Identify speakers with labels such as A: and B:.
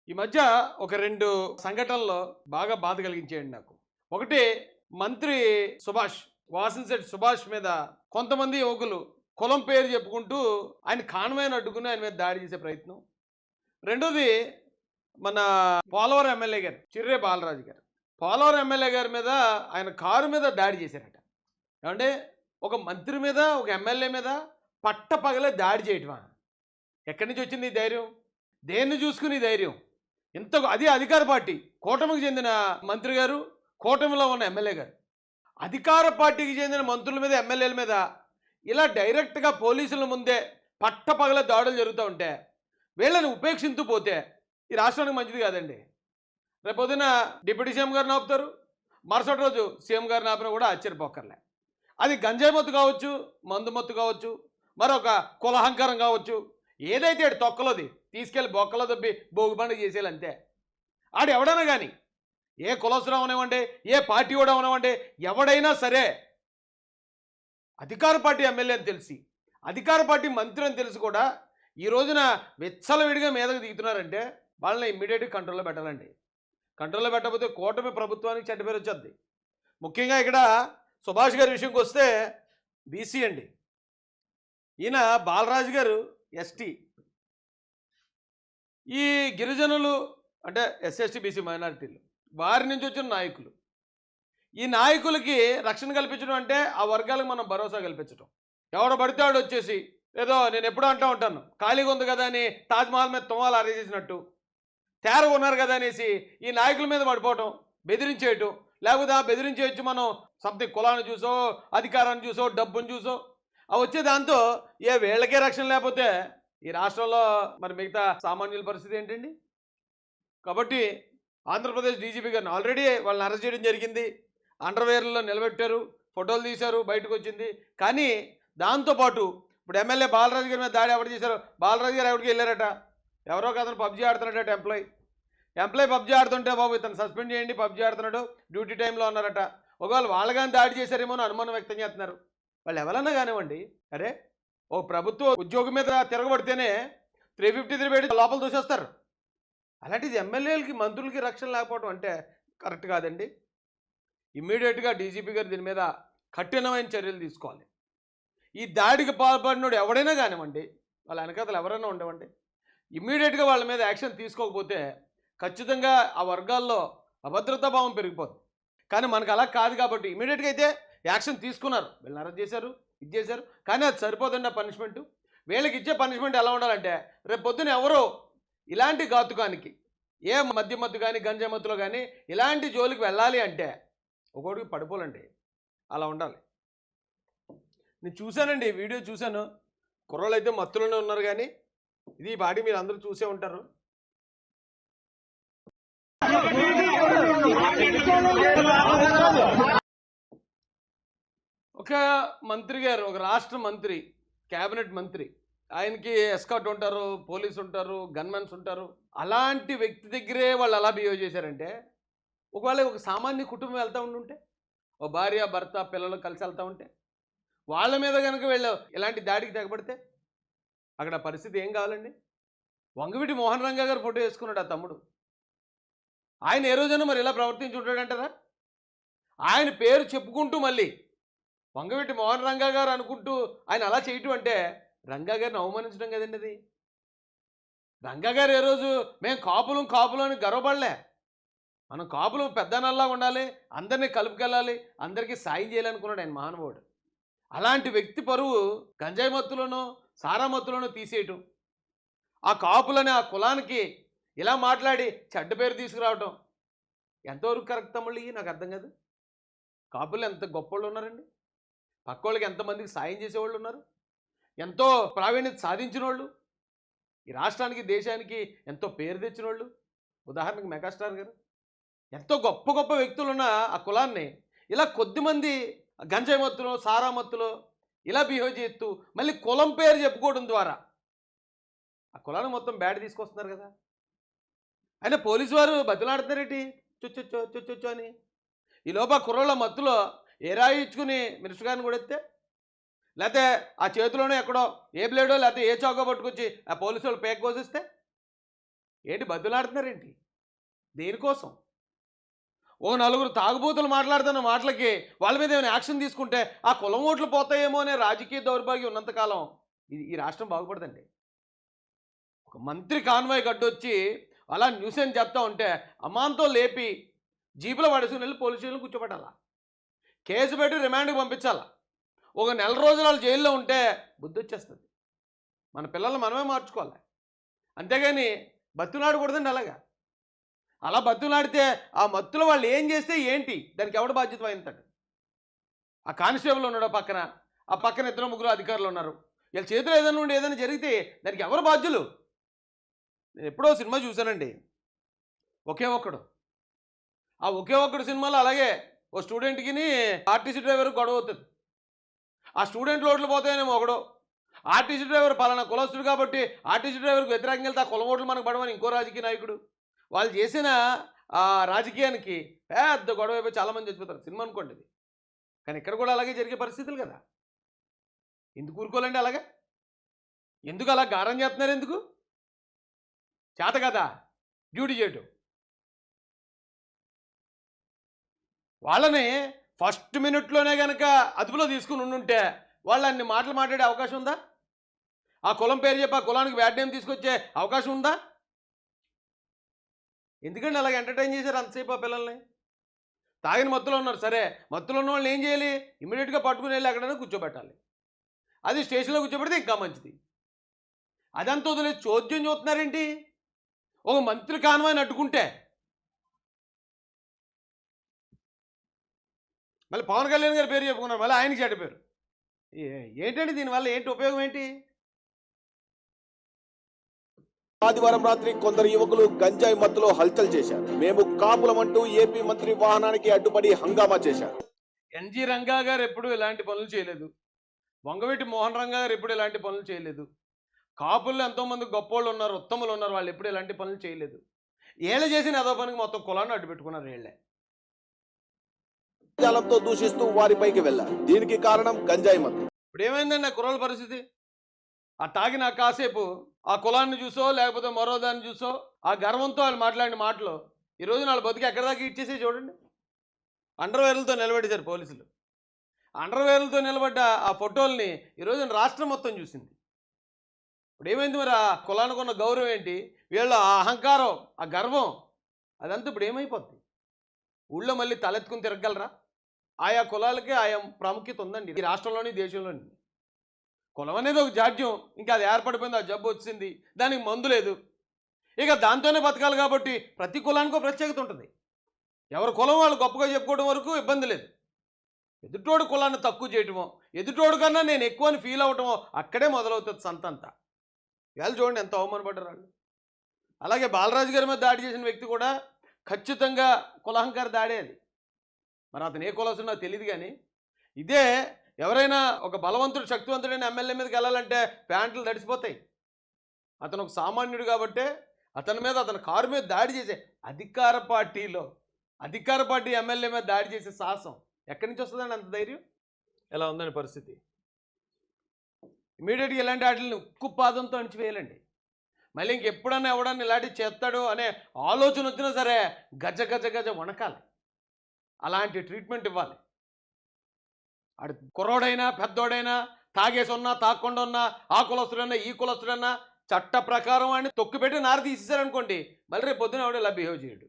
A: ఈ మధ్య ఒక 2 సంఘటనలు బాగా బాధ కలిగించేయండి నాకు. ఒకటి మంత్రి సుభాష్, వాసంశెట్టి సుభాష్ మీద కొంతమంది యువకులు కులం పేరు చెప్పుకుంటూ ఆయన కాన్వాయ్‌ని అడ్డుకుని ఆయన మీద దాడి చేసే ప్రయత్నం. రెండోది మన పోలవరం ఎమ్మెల్యే గారు చిర్రె బాలరాజు గారు. పోలవరం ఎమ్మెల్యే గారి మీద ఆయన కారు మీద దాడి చేశారట. ఏమంటే ఒక మంత్రి మీద, ఒక ఎమ్మెల్యే మీద పట్టపగలే దాడి చేయటమా? ఎక్కడి నుంచి వచ్చింది ఈ ధైర్యం? దేన్ని చూసుకుని ఈ ధైర్యం? అది అధికార పార్టీ, కూటమికి చెందిన మంత్రి గారు, కూటమిలో ఉన్న ఎమ్మెల్యే గారు. అధికార పార్టీకి చెందిన మంత్రుల మీద, ఎమ్మెల్యేల మీద ఇలా డైరెక్ట్గా పోలీసుల ముందే పట్టపగల దాడులు జరుగుతూ ఉంటే వీళ్ళని ఉపేక్షించూ పోతే ఈ రాష్ట్రానికి మంచిది కాదండి. రేపొద్దున డిప్యూటీ సీఎం గారిని ఆపుతారు, మరుసటి రోజు సీఎం గారిని ఆపినా కూడా ఆశ్చర్యపోకర్లే. అది గంజాయి మత్తు కావచ్చు, మందు మత్తు కావచ్చు, మరొక కులహంకారం కావచ్చు, ఏదైతే ఆడు తొక్కలోది తీసుకెళ్ళి బొక్కలో దబ్బి భోగి పండుగ చేసేయాలి అంతే. ఆడు ఎవడైనా కానీ, ఏ కులస్తుడు అవనివ్వండి, ఏ పార్టీ కూడా అవనివ్వండి, ఎవడైనా సరే అధికార పార్టీ ఎమ్మెల్యే అని తెలిసి, అధికార పార్టీ మంత్రి అని తెలిసి కూడా ఈ రోజున విచ్చలవిడిగా మీదకు దిగుతున్నారంటే వాళ్ళని ఇమ్మీడియట్గా కంట్రోల్లో పెట్టాలండి. కంట్రోల్లో పెట్టకపోతే కూటమి ప్రభుత్వానికి చెడ్డ పేరు వచ్చేది. ముఖ్యంగా ఇక్కడ సుభాష్ గారి విషయంకి వస్తే బీసీ అండి. ఈయన బాలరాజు గారు ఎస్టీ. ఈ గిరిజనులు అంటే ఎస్సీ బీసీ మైనారిటీలు, వారి నుంచి వచ్చిన నాయకులు. ఈ నాయకులకి రక్షణ కల్పించడం అంటే ఆ వర్గాలకు మనం భరోసా కల్పించడం. ఎవడు పడితే వాడు వచ్చేసి ఏదో నేను ఎప్పుడూ అంటూ ఉంటాను, ఖాళీగా ఉంది కదా అని తాజ్మహల్ మీద తుమ్మాలు అరేసేసినట్టు, తేరగా ఉన్నారు కదా అనేసి ఈ నాయకుల మీద పడిపోవటం, బెదిరించేయటం, లేకపోతే ఆ బెదిరించేయచ్చు మనం సంథింగ్ కులాన్ని చూసో, అధికారాన్ని చూసో, డబ్బుని చూసో ఆ వచ్చే దాంతో వీళ్ళకే రక్షణ లేకపోతే ఈ రాష్ట్రంలో మరి మిగతా సామాన్యుల పరిస్థితి ఏంటండి? కాబట్టి ఆంధ్రప్రదేశ్ డీజీపీ గారిని ఆల్రెడీ వాళ్ళని అరెస్ట్ చేయడం జరిగింది. అండర్వేర్లో నిలబెట్టారు, ఫోటోలు తీశారు, బయటకు వచ్చింది. కానీ దాంతోపాటు ఇప్పుడు ఎమ్మెల్యే బాలరాజు గారి మీద దాడి ఎవరు చేశారు? బాలరాజు గారు ఎవరికి వెళ్ళారట, ఎవరో కథను పబ్జీ ఆడుతున్నాడట. ఎంప్లాయ్ పబ్జీ ఆడుతుంటే బాబు ఇతను సస్పెండ్ చేయండి, పబ్జీ ఆడుతున్నాడు, డ్యూటీ టైంలో ఉన్నారట. ఒకవేళ వాళ్ళు కానీ దాడి చేశారేమో అని అనుమానం వ్యక్తం చేస్తున్నారు. వాళ్ళు ఎవరన్నా కానివ్వండి, అరే ఓ ప్రభుత్వ ఉద్యోగం మీద తిరగబడితేనే 353 పెట్టి లోపల దూసేస్తారు. అలాంటిది ఎమ్మెల్యేలకి, మంత్రులకి రక్షణ లేకపోవడం అంటే కరెక్ట్ కాదండి. ఇమ్మీడియట్గా డీజీపీ గారు దీని మీద కఠినమైన చర్యలు తీసుకోవాలి. ఈ దాడికి పాల్పడినోడు ఎవడైనా కానివ్వండి, వాళ్ళ వెనకాతలు ఎవరైనా ఉండవండి, ఇమ్మీడియట్గా వాళ్ళ మీద యాక్షన్ తీసుకోకపోతే ఖచ్చితంగా ఆ వర్గాల్లో అభద్రతా భావం పెరిగిపోతుంది. కానీ మనకు అలా కాదు కాబట్టి ఇమ్మీడియట్గా అయితే యాక్షన్ తీసుకున్నారు, వీళ్ళని అరెస్ట్ చేశారు, ఇది చేశారు. కానీ అది సరిపోతుండే పనిష్మెంటు. వీళ్ళకి ఇచ్చే పనిష్మెంట్ ఎలా ఉండాలంటే, రేపు పొద్దున ఎవరో ఇలాంటి ఘాతుకానికి, ఏ మద్దు కానీ గంజాయి మత్తులో కానీ ఇలాంటి జోలికి వెళ్ళాలి అంటే ఒకటికి పడిపోలండి, అలా ఉండాలి. నేను చూశానండి, వీడియో చూశాను. కుర్రోళ్ళు అయితే మత్తులోనే ఉన్నారు, కానీ ఇది బాడీ మీరు అందరూ చూసే ఉంటారు. ఒక మంత్రి గారు, ఒక రాష్ట్ర మంత్రి, క్యాబినెట్ మంత్రి, ఆయనకి ఎస్కాట్ ఉంటారు, పోలీసు ఉంటారు, గన్మెన్స్ ఉంటారు. అలాంటి వ్యక్తి దగ్గరే వాళ్ళు అలా బిహేవ్ చేశారంటే, ఒకవేళ ఒక సామాన్య కుటుంబం వెళ్తూ ఉంటే, ఓ భార్య భర్త పిల్లలు కలిసి వెళ్తూ ఉంటే, వాళ్ళ మీద కనుక వీళ్ళు ఇలాంటి దాడికి తెగబడితే అక్కడ పరిస్థితి ఏం కావాలండి? వంగవీటి మోహన్ రంగా గారు ఫోటో వేసుకున్నాడు ఆ తమ్ముడు. ఆయన ఏ రోజైనా మరి ఇలా ప్రవర్తించి ఉంటాడంటారా? ఆయన పేరు చెప్పుకుంటూ మళ్ళీ వంగవీటి మోహన్ రంగా గారు అనుకుంటూ ఆయన అలా చేయటం అంటే రంగా గారిని అవమానించడం కదండి అది. రంగా గారు ఏ రోజు మేము కాపులు అని గర్వపడలే. మనం కాపులు పెద్దనల్లా ఉండాలి, అందరినీ కలుపుకెళ్ళాలి, అందరికీ సాయం చేయాలనుకున్నాడు ఆయన మహానుభావుడు. అలాంటి వ్యక్తి పరువు గంజాయి మత్తులోనో సారా మత్తులోనో తీసేయటం, ఆ కాపులని ఆ కులానికి ఇలా మాట్లాడి చెడ్డ పేరు తీసుకురావటం ఎంతవరకు కరెక్ట్ తమ్ముళ్ళు? నాకు అర్థం కాదు. కాపులు ఎంత గొప్పవాళ్ళు ఉన్నారండి, పక్కోళ్ళకి ఎంతమందికి సాయం చేసేవాళ్ళు ఉన్నారు, ఎంతో ప్రావీణ్యత సాధించిన వాళ్ళు, ఈ రాష్ట్రానికి దేశానికి ఎంతో పేరు తెచ్చిన వాళ్ళు. ఉదాహరణకు మెగాస్టార్ గారు. ఎంతో గొప్ప గొప్ప వ్యక్తులు ఉన్న ఆ కులాన్ని ఇలా కొద్దిమంది గంజాయి మత్తులో సారా మత్తులో ఇలా బిహేవ్ చేస్తూ మళ్ళీ కులం పేరు చెప్పుకోవడం ద్వారా ఆ కులాన్ని మొత్తం బ్యాడ్ తీసుకొస్తున్నారు కదా. అయినా పోలీసు వారు బతిలాడుతున్నారేంటి చుచ్చు అని. ఈ లోపల కుర్రోళ్ళ మత్తులో ఏ రాయి ఇచ్చుకుని మినిస్టర్ గారిని కూడా ఎత్తే, లేకపోతే ఆ చేతిలోనే ఎక్కడో ఏ బ్లేడో లేకపోతే ఏ చౌక పట్టుకొచ్చి ఆ పోలీసు వాళ్ళు పేక కోసిస్తే ఏంటి బతులాడుతున్నారేంటి? దేనికోసం? ఓ నలుగురు తాగుబోతులు మాట్లాడుతున్న మాటలకి వాళ్ళ మీద ఏమైనా యాక్షన్ తీసుకుంటే ఆ కులం ఓట్లు పోతాయేమో అనే రాజకీయ దౌర్భాగ్యం ఉన్నంతకాలం ఈ రాష్ట్రం బాగుపడదండి. ఒక మంత్రి కాన్వాయ్ గడ్డొచ్చి అలా న్యూసెన్స్ చెప్తా ఉంటే అమాంతో లేపి జీపులో పడేసుకుని వెళ్ళి పోలీస్ స్టేషన్లో కూర్చోబెట్టాలా, కేసు పెట్టి రిమాండ్కి పంపించాలా. ఒక నెల రోజులు వాళ్ళు జైల్లో ఉంటే బుద్ధి వచ్చేస్తుంది. మన పిల్లల్ని మనమే మార్చుకోవాలి, అంతేగాని బతులాడకూడదండి. అలా బతులాడితే ఆ మత్తులో వాళ్ళు ఏం చేస్తే ఏంటి, దానికి ఎవడు బాధ్యత వహిస్తాడు? ఆ కానిస్టేబుల్ ఉన్నాడు పక్కన, ఆ పక్కన ఇద్దరు ముగ్గురు అధికారులు ఉన్నారు. వీళ్ళ చేతిలో ఏదైనా ఉండి ఏదైనా జరిగితే దానికి ఎవరు బాధ్యులు? నేను ఎప్పుడో సినిమా చూశానండి, ఒకే ఒక్కడు. ఆ ఒకే ఒక్కడు సినిమాలో అలాగే ఓ స్టూడెంట్కి ఆర్టీసీ డ్రైవర్ గొడవ అవుతుంది. ఆ స్టూడెంట్ ఓట్లు పోతాయనేమో ఒకడు, ఆర్టీసీ డ్రైవర్ పలానా కులస్తుడు కాబట్టి ఆర్టీసీ డ్రైవర్కి వ్యతిరేకంగా వెళ్తే ఆ కులం ఓట్లు మనకు పడవని ఇంకో రాజకీయ నాయకుడు. వాళ్ళు చేసిన ఆ రాజకీయానికి పెద్ద గొడవ అయిపోయి చాలామంది చచ్చిపోతారు. సినిమా అనుకోండి ఇది, కానీ ఇక్కడ కూడా అలాగే జరిగే పరిస్థితులు కదా. ఎందుకు ఊరుకోవాలండి? అలాగే ఎందుకు అలా గారం చేస్తున్నారు? ఎందుకు చేత కదా డ్యూటీ చేయటం? వాళ్ళని ఫస్ట్ మినిట్లోనే కనుక అదుపులో తీసుకుని ఉండుంటే వాళ్ళు అన్ని మాటలు మాట్లాడే అవకాశం ఉందా? ఆ కులం పేరు చెప్పి ఆ కులానికి బ్యాడ్ నేమ్ తీసుకొచ్చే అవకాశం ఉందా? ఎందుకంటే అలాగ ఎంటర్టైన్ చేశారు అంతసేపు ఆ పిల్లల్ని. తాగిన మత్తులో ఉన్నారు, సరే మత్తులో ఉన్న వాళ్ళని ఏం చేయాలి? ఇమీడియట్గా పట్టుకుని వెళ్ళి ఎక్కడైనా కూర్చోబెట్టాలి. అది స్టేషన్లో కూర్చోబెడితే ఇంకా మంచిది. అదంతా వదిలేదు చోద్యం చూస్తున్నారేంటి? ఒక మంత్రి కాన్వాయ్ని అడ్డుకుంటే మళ్ళీ పవన్ కళ్యాణ్ గారి పేరు చెప్పుకున్నారు, మళ్ళీ ఆయనకి చెడ్డ పేరు. ఏంటండి దీనివల్ల ఏంటి ఉపయోగం ఏంటి?
B: ఆదివారం రాత్రి కొందరు యువకులు గంజాయి మత్తులో హల్చల్ చేశారు. మేము కాపులమంటూ ఏపీ మంత్రి వాహనానికి అడ్డుపడి హంగామా చేశారు.
A: ఎన్జి రంగా గారు ఎప్పుడు ఇలాంటి పనులు చేయలేదు. వంగవీటి మోహన్ రంగా గారు ఎప్పుడు ఇలాంటి పనులు చేయలేదు. కాపుల్లో ఎంతోమంది గొప్పోళ్ళు ఉన్నారు, ఉత్తములు ఉన్నారు, వాళ్ళు ఎప్పుడు ఇలాంటి పనులు చేయలేదు. ఏళ్ళు చేసిన ఏదో పనికి మొత్తం కులాన్ని అడ్డు పెట్టుకున్నారు వీళ్ళే.
B: జాలంతో దూషిస్తూ వారిపైకి వెళ్ళారు. దీనికి కారణం గంజాయి మత్తు.
A: ఇప్పుడు ఏమైందండి ఆ కుర్రాళ్ళ పరిస్థితి? ఆ తాగిన కాసేపు ఆ కులాన్ని చూసో లేకపోతే మరో దాన్ని చూసో ఆ గర్వంతో వాళ్ళు మాట్లాడిన మాటలు ఈరోజు వాళ్ళ బతికి ఎక్కడి దాకా ఇచ్చేసి చూడండి. అండర్వేర్లతో నిలబెట్టేశారు పోలీసులు. అండర్వేర్లతో నిలబడ్డ ఆ ఫోటోల్ని ఈరోజు రాష్ట్రం మొత్తం చూసింది. ఇప్పుడు ఏమైంది మరి? ఆ కులానికి ఉన్న గౌరవం ఏంటి, వీళ్ళ ఆ అహంకారం, ఆ గర్వం, అదంతా ఇప్పుడు ఏమైపోద్ది? ఊళ్ళో మళ్ళీ తలెత్తుకుని తిరగలరా? ఆయా కులాలకి ఆయా ప్రాముఖ్యత ఉందండి ఈ రాష్ట్రంలోని దేశంలోని. కులం అనేది ఒక జాడ్యం, ఇంకా అది ఏర్పడిపోయింది, ఆ జబ్బు వచ్చింది, దానికి మందు లేదు, ఇక దాంతోనే బతకాలి. కాబట్టి ప్రతి కులానికో ప్రత్యేకత ఉంటుంది. ఎవరి కులం వాళ్ళు గొప్పగా చెప్పుకోవడం వరకు ఇబ్బంది లేదు. ఎదుటోడు కులాన్ని తక్కువ చేయటమో, ఎదుటోడు కన్నా నేను ఎక్కువ అని ఫీల్ అవ్వటమో అక్కడే మొదలవుతుంది సంతంతా. ఇవాళ చూడండి ఎంత అవమానపడ్డారు వాళ్ళు. అలాగే బాలరాజు గారి మీద దాడి చేసిన వ్యక్తి కూడా ఖచ్చితంగా కులహంకార దాడే అది. మరి అతను ఏ కులస్తున్నా తెలియదు. కానీ ఇదే ఎవరైనా ఒక బలవంతుడు శక్తివంతుడైన ఎమ్మెల్యే మీదకి వెళ్ళాలంటే ప్యాంట్లు తడిసిపోతాయి. అతను ఒక సామాన్యుడు కాబట్టే అతని మీద, అతని కారు మీద దాడి చేసే అధికార పార్టీ ఎమ్మెల్యే మీద దాడి చేసే సాహసం ఎక్కడి నుంచి వస్తుందండి? అంత ధైర్యం ఎలా ఉందని పరిస్థితి. ఇమీడియట్గా ఇలాంటి వాటిని ఉక్కు పాదంతో అణిచివేయాలండి. మళ్ళీ ఇంకెప్పుడన్నా ఎవడన్నా ఇలాంటివి చేస్తాడు అనే ఆలోచన వచ్చినా సరే గజ గజ గజ వణకాలి. అలాంటి ట్రీట్మెంట్ ఇవ్వాలి. ఆడు కుర్రోడైనా పెద్దోడైనా, తాగేసి ఉన్నా తాగకుండా ఉన్నా, ఆ కులస్తుడన్నా ఈ కులస్తుడన్నా చట్ట ప్రకారం వాడిని తొక్కిపెట్టి నార తీసేశారనుకోండి, మళ్ళీ రేపు పొద్దున ఎవడో ఇలా బిహేవ్ చేయడు.